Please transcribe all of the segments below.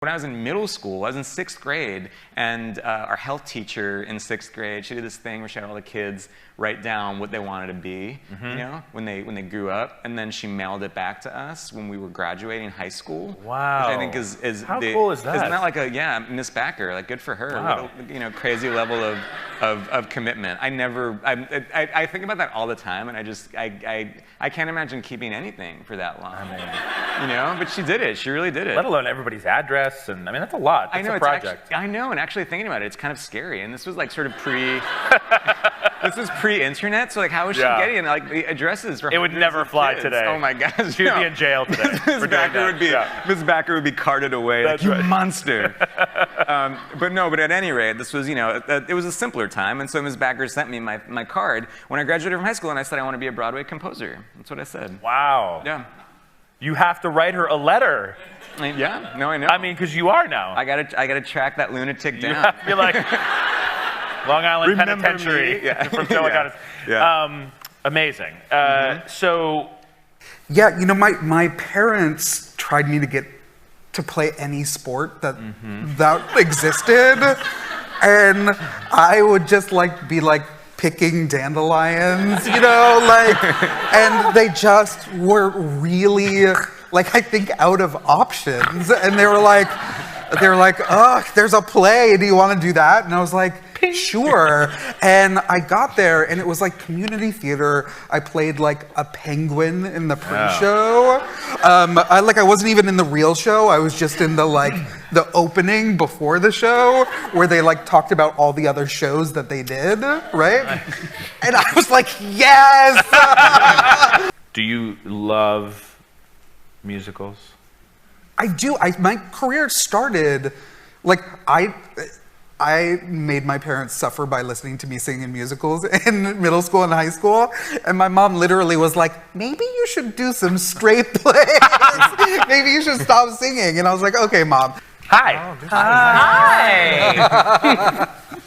When I was in middle school, I was in 6th grade, and our health teacher in 6th grade, she did this thing where she had all the kids write down what they wanted to be, you know, when they grew up, and then she mailed it back to us when we were graduating high school. Wow. Which I think is how cool is that? Isn't that like a Miss Backer? Like, good for her. Wow. What a, you know, crazy level of commitment. I think about that all the time, and I can't imagine keeping anything for that long. You know, but she did it. She really did it. Let alone everybody's address. And I mean, that's a lot. That's I know, a project. I know, and actually thinking about it, it's kind of scary. And this was like sort of this was pre-internet, so like how was she getting like the addresses for it would never fly kids? today. Oh my gosh. She'd be in jail today. Miss Backer would be carted away. That's like, right. You monster. But at any rate, this was, you know, it was a simpler time, and so Miss Backer sent me my card when I graduated from high school, and I said I want to be a Broadway composer. That's what I said. Wow. Yeah. You have to write her a letter. Yeah, no, I know. I mean, because you are now. I gotta track that lunatic down. You have to be like Long Island Remember Penitentiary me. Yeah. from Teleconis. Yeah. Amazing. So, yeah, you know, my parents tried me to get to play any sport that existed, and I would just be picking dandelions, you know, and they just were really, I think, out of options. And they were like, ugh, there's a play, do you want to do that? And I was like, sure. And I got there, and it was like community theater. I played like a penguin in the pre-show. I wasn't even in the real show. I was just in the opening before the show, where they talked about all the other shows that they did, right? And I was like, yes! do you love musicals? I do. My career started, I made my parents suffer by listening to me sing in musicals in middle school and high school. And my mom literally was like, maybe you should do some straight plays. Maybe you should stop singing. And I was like, okay, Mom. Hi. Oh, Hi.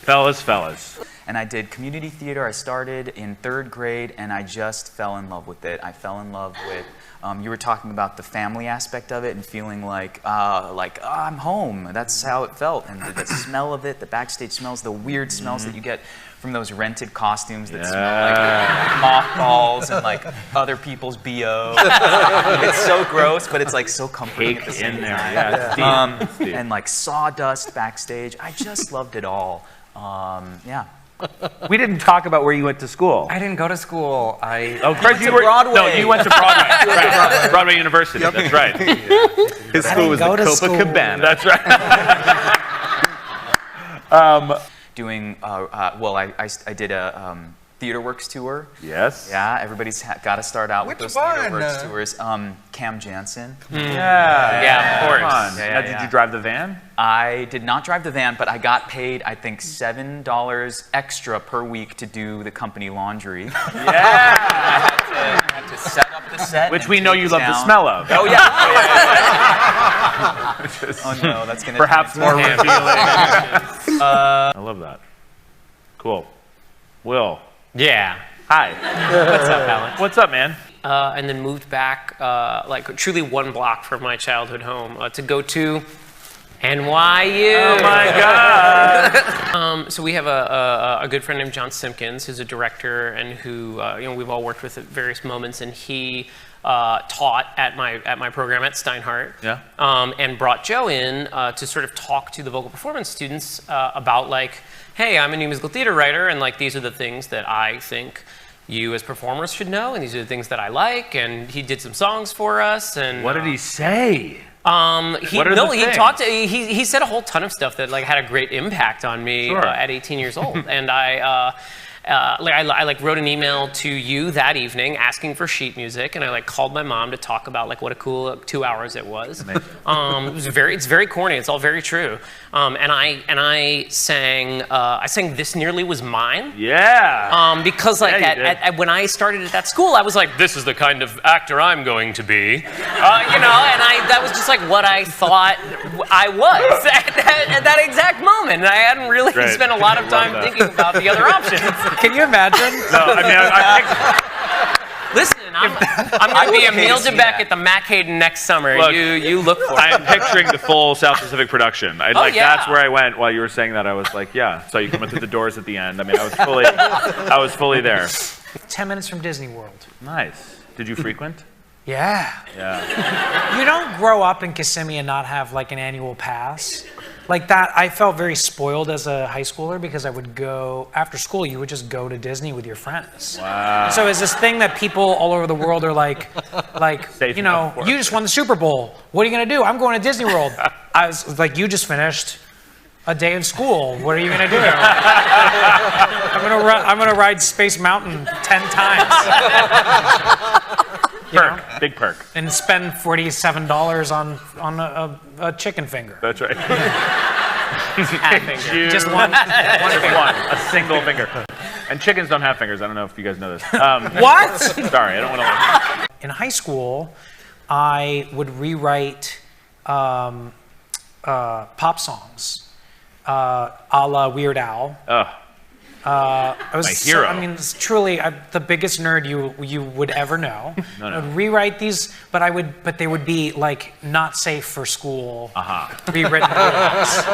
Fellas. And I did community theater. I started in 3rd grade, and I just fell in love with it. I fell in love with, you were talking about the family aspect of it and feeling I'm home. That's how it felt. And the smell of it, the backstage smells, the weird smells that you get from those rented costumes that smell like mothballs and other people's BO. It's so gross, but it's so comforting at the same time. Yeah, and sawdust backstage. I just loved it all. Yeah. We didn't talk about where you went to school. I didn't go to school. Broadway. No, you went to Broadway. Right. Broadway University. Yep. That's right. His school was the Copacabana. That's right. Doing, I did a Theater Works tour. Yes. Yeah, everybody's got to start out with Which those Theater one? Works tours. Cam Jansen. Yeah, of course. Now, did you drive the van? I did not drive the van, but I got paid, I think, $7 extra per week to do the company laundry. Yeah. I had to set up the set. Which and we know take you it love the down. smell of. Oh, yeah. Oh, no, that's going to Perhaps more revealing. I love that. Cool. Will. Yeah. Hi. What's up, Alex? What's up, man? And then moved back, truly one block from my childhood home to go to NYU. Oh my God. So we have a good friend named John Simpkins, who's a director and who we've all worked with at various moments, and he taught at my program at Steinhardt. Yeah. And brought Joe in to sort of talk to the vocal performance students about hey, I'm a new musical theater writer, and these are the things that I think you as performers should know, and these are the things that I like. And he did some songs for us. And What did he say? He said a whole ton of stuff that had a great impact on me at 18 years old. And I wrote an email to you that evening asking for sheet music, and I called my mom to talk about what a cool 2 hours it was. It's very corny. It's all very true. And I sang This Nearly Was Mine. Yeah. Because when I started at that school, I was like, this is the kind of actor I'm going to be, and that was just what I thought I was at that exact moment. And I hadn't really spent a lot of time thinking about the other options. Can you imagine? No, I mean, Listen, I'm going to be Emil DeBeck at the Mac Hayden next summer. Look, you look for it. I'm picturing the full South Pacific production. Yeah. That's where I went while you were saying that. I was like, yeah. So you come through the doors at the end. I mean, I was fully there. 10 minutes from Disney World. Nice. Did you frequent? Yeah. Yeah. You don't grow up in Kissimmee and not have like an annual pass. Like that, I felt very spoiled as a high schooler because I would go, after school, you would just go to Disney with your friends. Wow. So it's this thing that people all over the world are like, Safe you know, enough for you just won the Super Bowl. What are you going to do? I'm going to Disney World. I was like, you just finished a day of school. What are you going to do? I'm going to ride Space Mountain 10 times. Perk. Big perk. And spend $47 on a chicken finger. That's right. Just one. Just one. A single finger. And chickens don't have fingers. I don't know if you guys know this. What? Sorry, I don't want to. In high school, I would rewrite pop songs, a la Weird Al. I was My hero. I mean, it's truly the biggest nerd you would ever know. No. I would rewrite these, but they would be like not safe for school. Rewritten lyrics,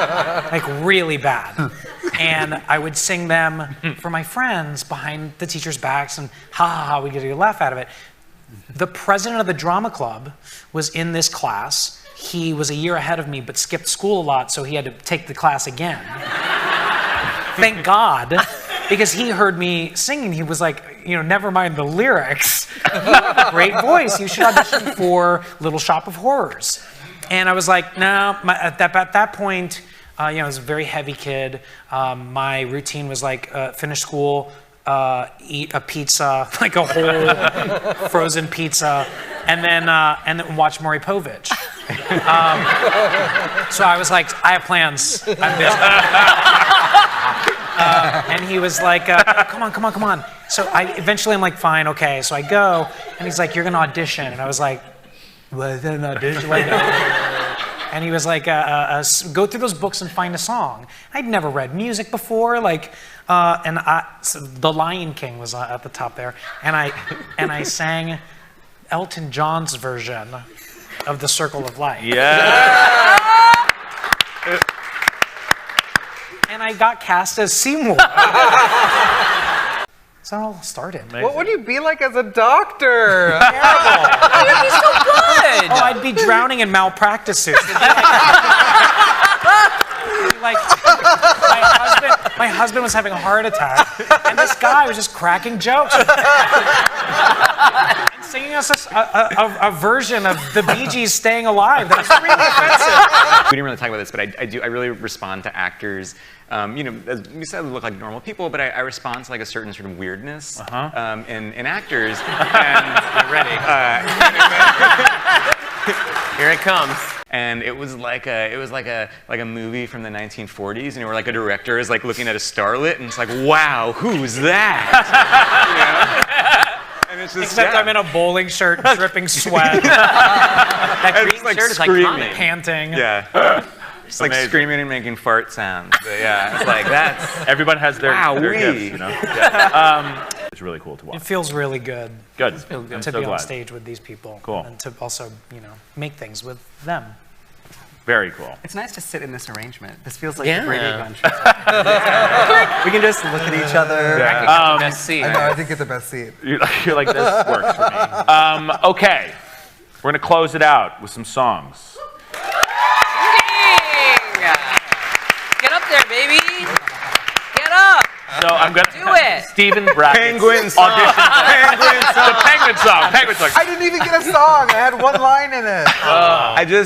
like really bad. And I would sing them for my friends behind the teachers' backs, and we get a laugh out of it. The president of the drama club was in this class. He was a year ahead of me, but skipped school a lot, so he had to take the class again. Thank God, because he heard me singing. He was like, you know, never mind the lyrics. You have a great voice. You should audition for Little Shop of Horrors. And I was like, no. At that point, you know, I was a very heavy kid. My routine was like, finish school, eat a pizza, like a whole frozen pizza, and then watch Maury Povich. So I was like, I have plans. And he was like, come on. So I'm like, fine, okay. So I go, and he's like, you're gonna audition. And I was like, what, an audition? And he was like, go through those books and find a song. I'd never read music before, so The Lion King was at the top there. And I sang Elton John's version of The Circle of Life. Yeah. And I got cast as Seymour. So it all started. Amazing. What would you be like as a doctor? Terrible. You'd be so good. Oh, I'd be drowning in malpractice suits. Like, my husband was having a heart attack, and this guy was just cracking jokes and singing us a version of the Bee Gees' "Staying Alive" that was really offensive. We didn't really talk about this, but I really respond to actors. You know, as we said, we look like normal people, but I respond to like a certain sort of weirdness in actors. And Get ready. Here it comes. And it was like a movie from the 1940s, and you were like a director is like looking at a starlet, and it's like, wow, who's that? You know? And it's just, Except I'm in a bowling shirt, dripping sweat, That And green it's, like, shirt is screaming. iconic. panting. yeah. Just like Amazing. screaming and making fart sounds. But yeah, it's like that's Everyone has their Wowee. gifts, you know. Yeah. It's really cool to It watch. feels really good Good. to I'm so be on glad. stage with these people. Cool. And to also, you know, make things with them. Very cool. It's nice to sit in this arrangement. This feels like Yeah. a Brady Bunch. We can just look at each other. Best seat. I know, I think it's the best seat. You're like, this works for me. Okay. We're going to close it out with some songs. Get up there, baby. Get up. So I'm going to Do it. Stephen Brackett's Penguin song. audition. The penguin song. Penguin song. I didn't even get a song. I had one line in it.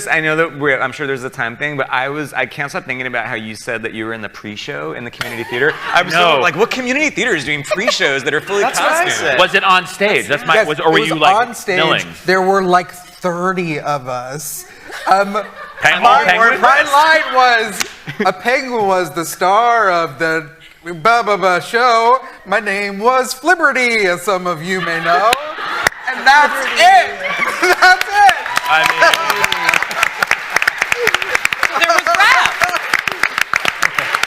I know that I'm sure there's a time thing, but I can't stop thinking about how you said that you were in the pre-show in the community theater. I was No. so, like, what community theater is doing pre-shows that are fully That's what I costumed? said. Was it on stage? That's my. Yes, Or were it was you like on stage? milling? There were like 30 of us. Penguin? My line was, a penguin was the star of the show. My name was Flibberty, as some of you may know. And that's it. That's it. I There was rap.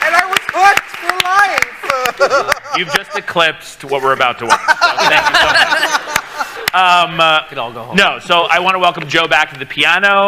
And I was hooked for life. mean, you've just eclipsed what we're about to watch. So thank you so much. Could all go home. No, so I want to welcome Joe back to the piano.